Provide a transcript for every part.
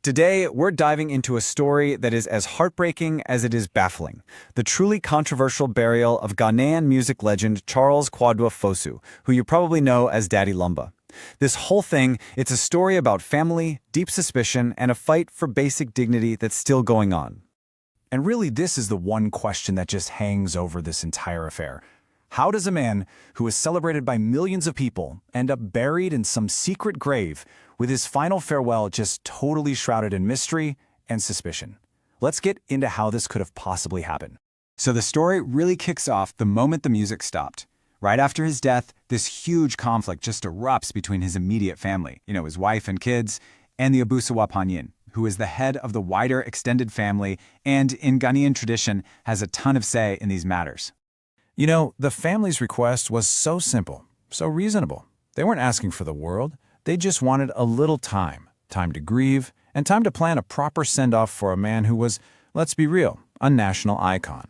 today, we're diving into a story that is as heartbreaking as it is baffling. The truly controversial burial of Ghanaian music legend Charles Kwadwo Fosu, who you probably know as Daddy Lumba. This whole thing, it's a story about family, deep suspicion, and a fight for basic dignity that's still going on. And really, this is the one question that just hangs over this entire affair. How does a man who is celebrated by millions of people end up buried in some secret grave with his final farewell just totally shrouded in mystery and suspicion? Let's get into how this could have possibly happened. So the story really kicks off the moment the music stopped. Right after his death, this huge conflict just erupts between his immediate family, his wife and kids, and the Abusuapanyin, who is the head of the wider extended family and, in Ghanaian tradition, has a ton of say in these matters. The family's request was so simple, so reasonable. They weren't asking for the world. They just wanted a little time to grieve, and time to plan a proper send-off for a man who was, let's be real, a national icon.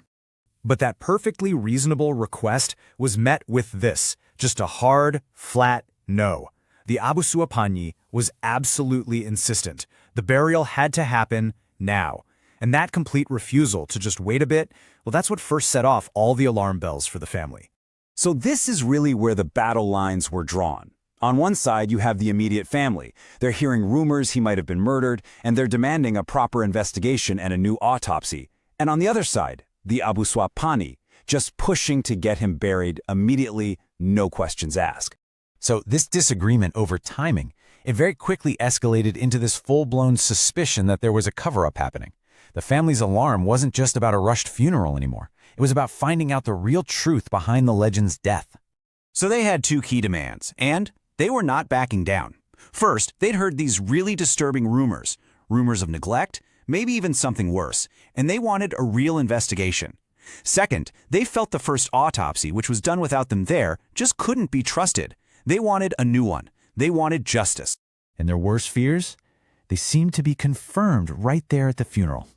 But that perfectly reasonable request was met with this, just a hard, flat no. The Abusuapanyi was absolutely insistent. The burial had to happen now. And that complete refusal to just wait a bit, well, that's what first set off all the alarm bells for the family. So this is really where the battle lines were drawn. On one side, you have the immediate family. They're hearing rumors he might have been murdered, and they're demanding a proper investigation and a new autopsy. And on the other side, the Abusuapanyi, just pushing to get him buried immediately, no questions asked. So this disagreement over timing, it very quickly escalated into this full-blown suspicion that there was a cover-up happening. The family's alarm wasn't just about a rushed funeral anymore. It was about finding out the real truth behind the legend's death. So they had two key demands, and they were not backing down. First, they'd heard these really disturbing rumors of neglect, maybe even something worse, and they wanted a real investigation. Second, they felt the first autopsy, which was done without them there, just couldn't be trusted. They wanted a new one. They wanted justice. And their worst fears? They seemed to be confirmed right there at the funeral.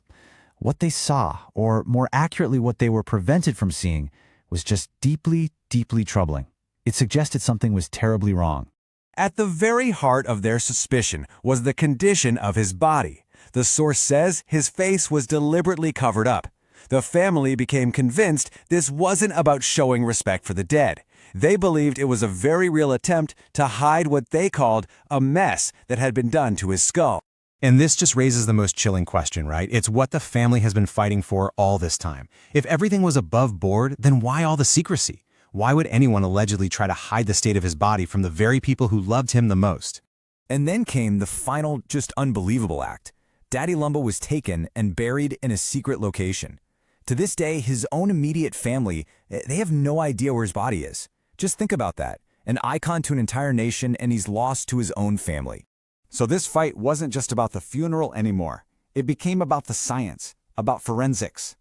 What they saw, or more accurately what they were prevented from seeing, was just deeply, deeply troubling. It suggested something was terribly wrong. At the very heart of their suspicion was the condition of his body. The source says his face was deliberately covered up. The family became convinced this wasn't about showing respect for the dead. They believed it was a very real attempt to hide what they called a mess that had been done to his skull. And this just raises the most chilling question, right? It's what the family has been fighting for all this time. If everything was above board, then why all the secrecy? Why would anyone allegedly try to hide the state of his body from the very people who loved him the most? And then came the final, just unbelievable act. Daddy Lumba was taken and buried in a secret location. To this day, his own immediate family, they have no idea where his body is. Just think about that. An icon to an entire nation, and he's lost to his own family. So this fight wasn't just about the funeral anymore. It became about the science, about forensics.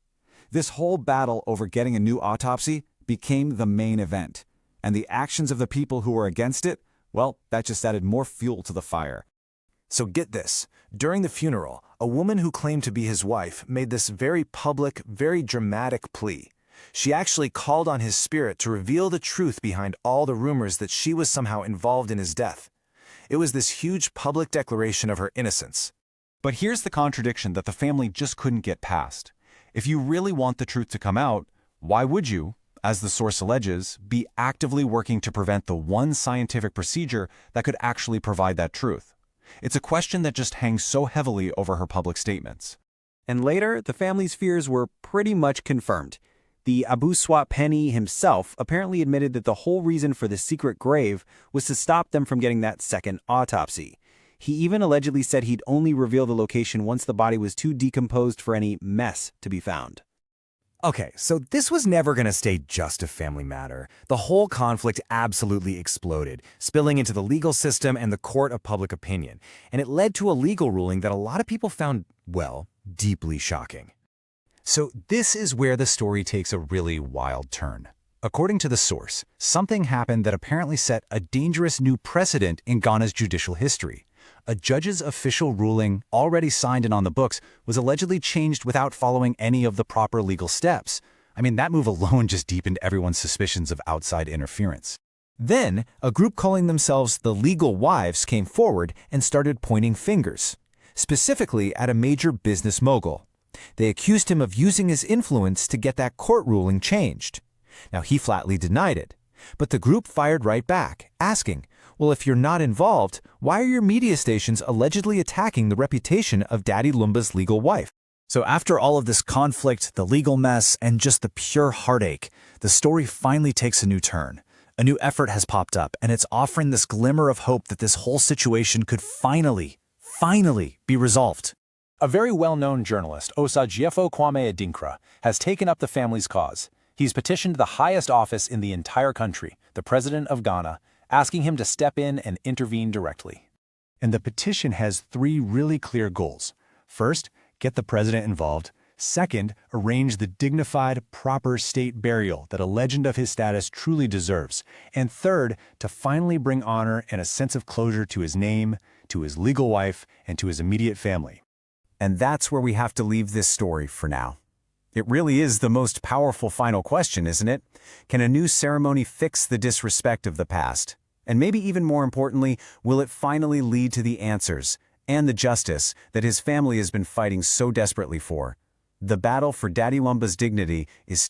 This whole battle over getting a new autopsy became the main event. And the actions of the people who were against it, well, that just added more fuel to the fire. So get this. During the funeral, a woman who claimed to be his wife made this very public, very dramatic plea. She actually called on his spirit to reveal the truth behind all the rumors that she was somehow involved in his death. It was this huge public declaration of her innocence. But here's the contradiction that the family just couldn't get past. If you really want the truth to come out, why would you, as the source alleges, be actively working to prevent the one scientific procedure that could actually provide that truth? It's a question that just hangs so heavily over her public statements. And later, the family's fears were pretty much confirmed. The Abusuapanyi himself apparently admitted that the whole reason for the secret grave was to stop them from getting that second autopsy. He even allegedly said he'd only reveal the location once the body was too decomposed for any mess to be found. Okay, so this was never going to stay just a family matter. The whole conflict absolutely exploded, spilling into the legal system and the court of public opinion. And it led to a legal ruling that a lot of people found, well, deeply shocking. So this is where the story takes a really wild turn. According to the source, something happened that apparently set a dangerous new precedent in Ghana's judicial history. A judge's official ruling, already signed and on the books, was allegedly changed without following any of the proper legal steps. I mean, that move alone just deepened everyone's suspicions of outside interference. Then, a group calling themselves the Legal Wives came forward and started pointing fingers. specifically at a major business mogul. They accused him of using his influence to get that court ruling changed. Now, he flatly denied it. But the group fired right back, asking, well, if you're not involved, why are your media stations allegedly attacking the reputation of Daddy Lumba's legal wife? So after all of this conflict, the legal mess, and just the pure heartache, the story finally takes a new turn. A new effort has popped up, and it's offering this glimmer of hope that this whole situation could finally be resolved. A very well-known journalist, Osagyefo Kwame Adinkra, has taken up the family's cause. He's petitioned the highest office in the entire country, the President of Ghana, asking him to step in and intervene directly. And the petition has 3 really clear goals. First, get the president involved. Second, arrange the dignified, proper state burial that a legend of his status truly deserves. And third, to finally bring honor and a sense of closure to his name, to his legal wife, and to his immediate family. And that's where we have to leave this story for now. It really is the most powerful final question, isn't it? Can a new ceremony fix the disrespect of the past? And maybe even more importantly, will it finally lead to the answers and the justice that his family has been fighting so desperately for? The battle for Daddy Lumba's dignity is